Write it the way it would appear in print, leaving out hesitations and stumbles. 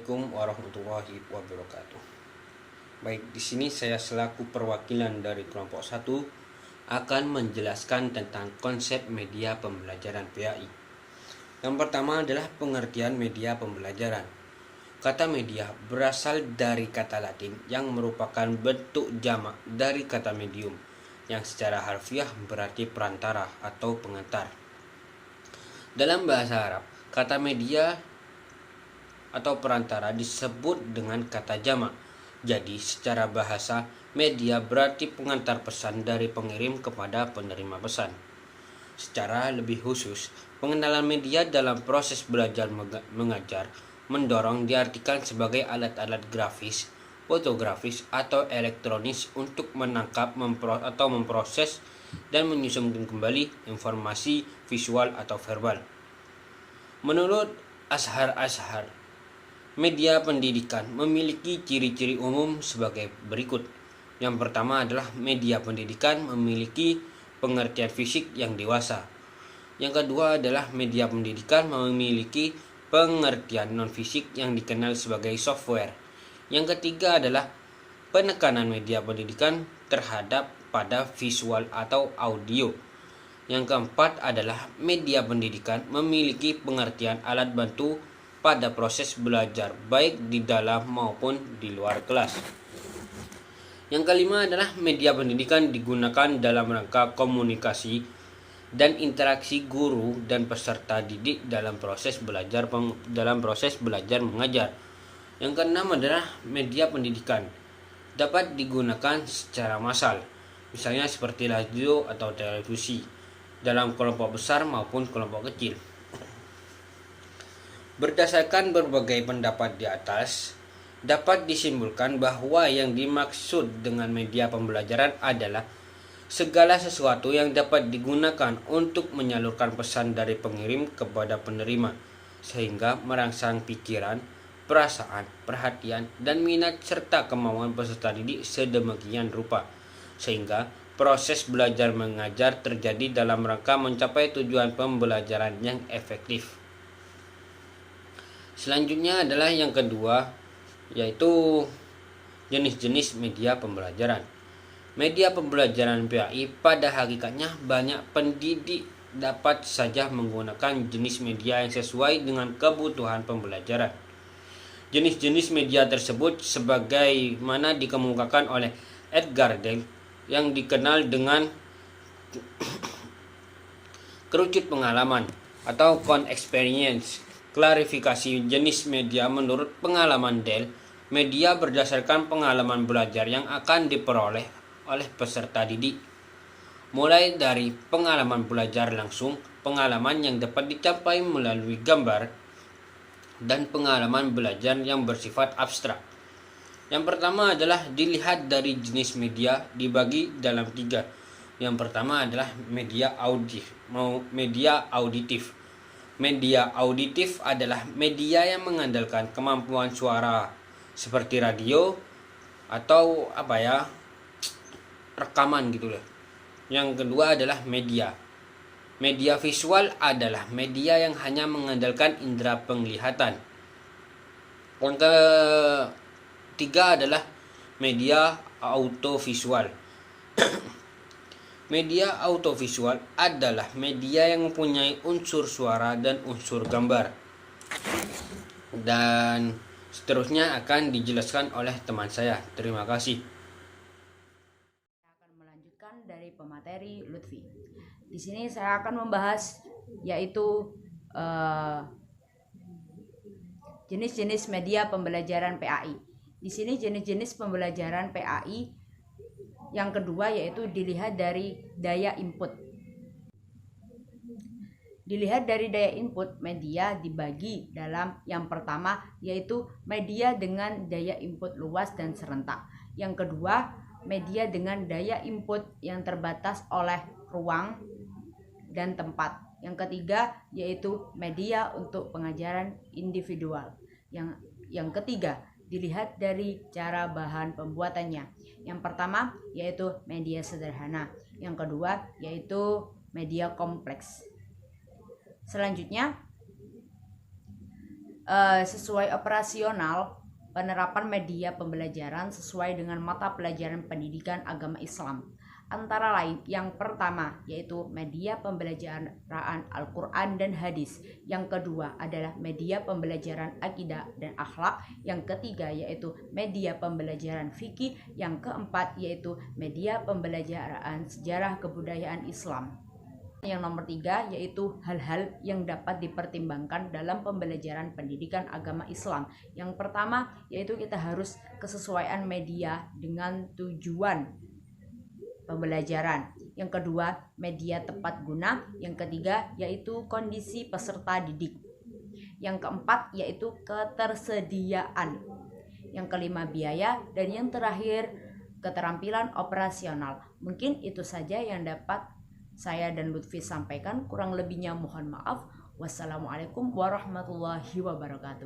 Assalamualaikum warahmatullahi wabarakatuh. Baik, di sini saya selaku perwakilan dari kelompok 1 akan menjelaskan tentang konsep media pembelajaran PAI. Yang pertama adalah pengertian media pembelajaran. Kata media berasal dari kata Latin yang merupakan bentuk jamak dari kata medium, yang secara harfiah berarti perantara atau pengantar. Dalam bahasa Arab, kata media atau perantara disebut dengan kata jamak. Jadi secara bahasa, media berarti pengantar pesan dari pengirim kepada penerima pesan. Secara lebih khusus, pengenalan media dalam proses belajar mengajar mendorong diartikan sebagai alat-alat grafis, fotografis, atau elektronis untuk menangkap, memproses dan menyusun kembali informasi visual atau verbal. Menurut Ashar, media pendidikan memiliki ciri-ciri umum sebagai berikut. Yang pertama adalah media pendidikan memiliki pengertian fisik yang dewasa. Yang kedua adalah media pendidikan memiliki pengertian non-fisik yang dikenal sebagai software. Yang ketiga adalah penekanan media pendidikan terhadap pada visual atau audio. Yang keempat adalah media pendidikan memiliki pengertian alat bantu pada proses belajar baik di dalam maupun di luar kelas. Yang kelima adalah media pendidikan digunakan dalam rangka komunikasi dan interaksi guru dan peserta didik dalam proses belajar mengajar. Yang keenam adalah media pendidikan dapat digunakan secara massal, misalnya seperti radio atau televisi, dalam kelompok besar maupun kelompok kecil. Berdasarkan berbagai pendapat di atas, dapat disimpulkan bahwa yang dimaksud dengan media pembelajaran adalah segala sesuatu yang dapat digunakan untuk menyalurkan pesan dari pengirim kepada penerima, sehingga merangsang pikiran, perasaan, perhatian, dan minat serta kemauan peserta didik sedemikian rupa, sehingga proses belajar mengajar terjadi dalam rangka mencapai tujuan pembelajaran yang efektif. Selanjutnya adalah yang kedua, yaitu jenis-jenis media pembelajaran. Media pembelajaran PAI pada hakikatnya banyak pendidik dapat saja menggunakan jenis media yang sesuai dengan kebutuhan pembelajaran. Jenis-jenis media tersebut sebagaimana dikemukakan oleh Edgar Dale yang dikenal dengan kerucut pengalaman atau count experience. Klarifikasi jenis media menurut pengalaman Dale, media berdasarkan pengalaman belajar yang akan diperoleh oleh peserta didik, mulai dari pengalaman belajar langsung, pengalaman yang dapat dicapai melalui gambar, dan pengalaman belajar yang bersifat abstrak. Yang pertama adalah dilihat dari jenis media dibagi dalam 3. Yang pertama adalah media auditif. Media auditif adalah media yang mengandalkan kemampuan suara seperti radio atau rekaman gitu loh. Yang kedua adalah media visual adalah media yang hanya mengandalkan indera penglihatan. Yang ketiga adalah media autovisual. Media autovisual adalah media yang mempunyai unsur suara dan unsur gambar. Dan seterusnya akan dijelaskan oleh teman saya. Terima kasih. Saya akan melanjutkan dari pemateri Lutfi. Di sini saya akan membahas yaitu jenis-jenis media pembelajaran PAI. Di sini jenis-jenis pembelajaran PAI yang kedua yaitu dilihat dari daya input. Dilihat dari daya input, media dibagi dalam yang pertama yaitu media dengan daya input luas dan serentak. Yang kedua, media dengan daya input yang terbatas oleh ruang dan tempat. Yang ketiga yaitu media untuk pengajaran individual. Yang ketiga, dilihat dari cara bahan pembuatannya. Yang pertama yaitu media sederhana. Yang kedua yaitu media kompleks. Selanjutnya sesuai operasional penerapan media pembelajaran sesuai dengan mata pelajaran pendidikan agama Islam. Antara lain, yang pertama yaitu media pembelajaran Al-Quran dan hadis. Yang kedua adalah media pembelajaran akidah dan akhlak. Yang ketiga yaitu media pembelajaran fikih. Yang keempat yaitu media pembelajaran sejarah kebudayaan Islam. Yang nomor 3 yaitu hal-hal yang dapat dipertimbangkan dalam pembelajaran pendidikan agama Islam. Yang pertama yaitu kita harus kesesuaian media dengan tujuan pembelajaran. Yang kedua, media tepat guna. Yang ketiga yaitu kondisi peserta didik. Yang keempat yaitu ketersediaan. Yang kelima, biaya. Dan yang terakhir, keterampilan operasional. Mungkin itu saja yang dapat saya dan Lutfi sampaikan. Kurang lebihnya mohon maaf. Wassalamualaikum warahmatullahi wabarakatuh.